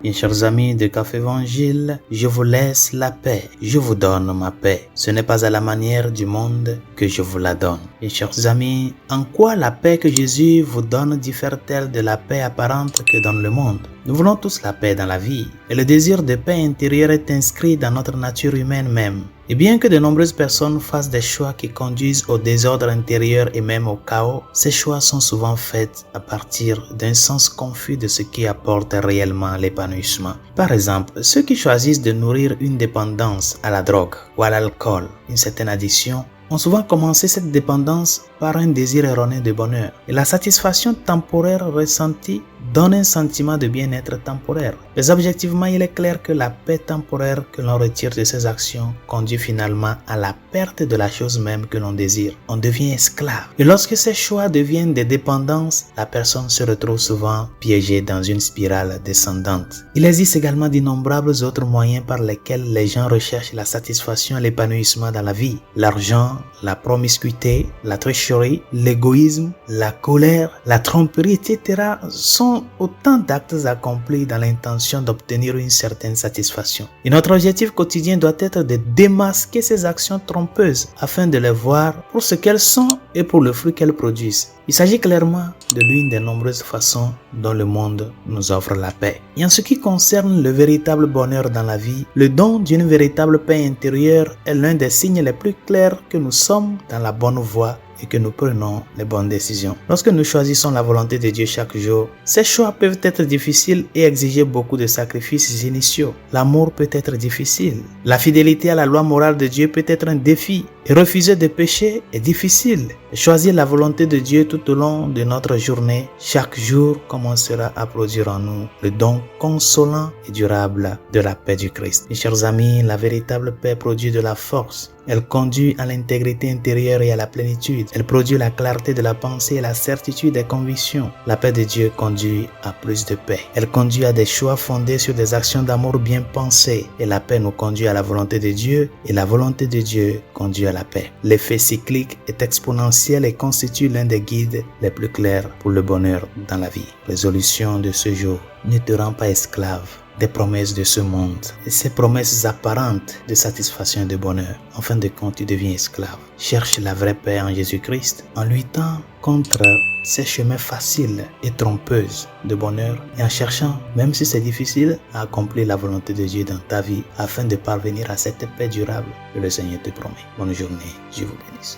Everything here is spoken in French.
Bien chers amis de Café Évangile, je vous laisse la paix, je vous donne ma paix. Ce n'est pas à la manière du monde que je vous la donne. Bien chers amis, en quoi la paix que Jésus vous donne diffère-t-elle de la paix apparente que donne le monde? Nous voulons tous la paix dans la vie, et le désir de paix intérieure est inscrit dans notre nature humaine même. Et bien que de nombreuses personnes fassent des choix qui conduisent au désordre intérieur et même au chaos, ces choix sont souvent faits à partir d'un sens confus de ce qui apporte réellement l'épanouissement. Par exemple, ceux qui choisissent de nourrir une dépendance à la drogue ou à l'alcool, une certaine addiction, ont souvent commencé cette dépendance par un désir erroné de bonheur. Et la satisfaction temporaire ressentie donne un sentiment de bien-être temporaire. Mais objectivement, il est clair que la paix temporaire que l'on retire de ces actions conduit finalement à la perte de la chose même que l'on désire. On devient esclave. Et lorsque ces choix deviennent des dépendances, la personne se retrouve souvent piégée dans une spirale descendante. Il existe également d'innombrables autres moyens par lesquels les gens recherchent la satisfaction et l'épanouissement dans la vie. L'argent, la promiscuité, la tricherie, l'égoïsme, la colère, la tromperie, etc. sont autant d'actes accomplis dans l'intention d'obtenir une certaine satisfaction. Et notre objectif quotidien doit être de démasquer ces actions trompeuses afin de les voir pour ce qu'elles sont et pour le fruit qu'elles produisent. Il s'agit clairement de l'une des nombreuses façons dont le monde nous offre la paix. Et en ce qui concerne le véritable bonheur dans la vie, le don d'une véritable paix intérieure est l'un des signes les plus clairs que nous sommes dans la bonne voie et que nous prenons les bonnes décisions. Lorsque nous choisissons la volonté de Dieu chaque jour, ces choix peuvent être difficiles et exiger beaucoup de sacrifices initiaux. L'amour peut être difficile. La fidélité à la loi morale de Dieu peut être un défi. Et refuser de pécher est difficile. Et choisir la volonté de Dieu tout au long de notre journée, chaque jour commencera à produire en nous le don consolant et durable de la paix du Christ. Mes chers amis, la véritable paix produit de la force. Elle conduit à l'intégrité intérieure et à la plénitude. Elle produit la clarté de la pensée et la certitude des convictions. La paix de Dieu conduit à plus de paix. Elle conduit à des choix fondés sur des actions d'amour bien pensées. Et la paix nous conduit à la volonté de Dieu et la volonté de Dieu conduit à la paix. L'effet cyclique est exponentiel et constitue l'un des guides les plus clairs pour le bonheur dans la vie. Résolution de ce jour: ne te rends pas esclave des promesses de ce monde et ces promesses apparentes de satisfaction et de bonheur. En fin de compte, tu deviens esclave. Cherche la vraie paix en Jésus-Christ en luttant contre ces chemins faciles et trompeuses de bonheur et en cherchant, même si c'est difficile, à accomplir la volonté de Dieu dans ta vie afin de parvenir à cette paix durable que le Seigneur te promet. Bonne journée, Dieu vous bénisse.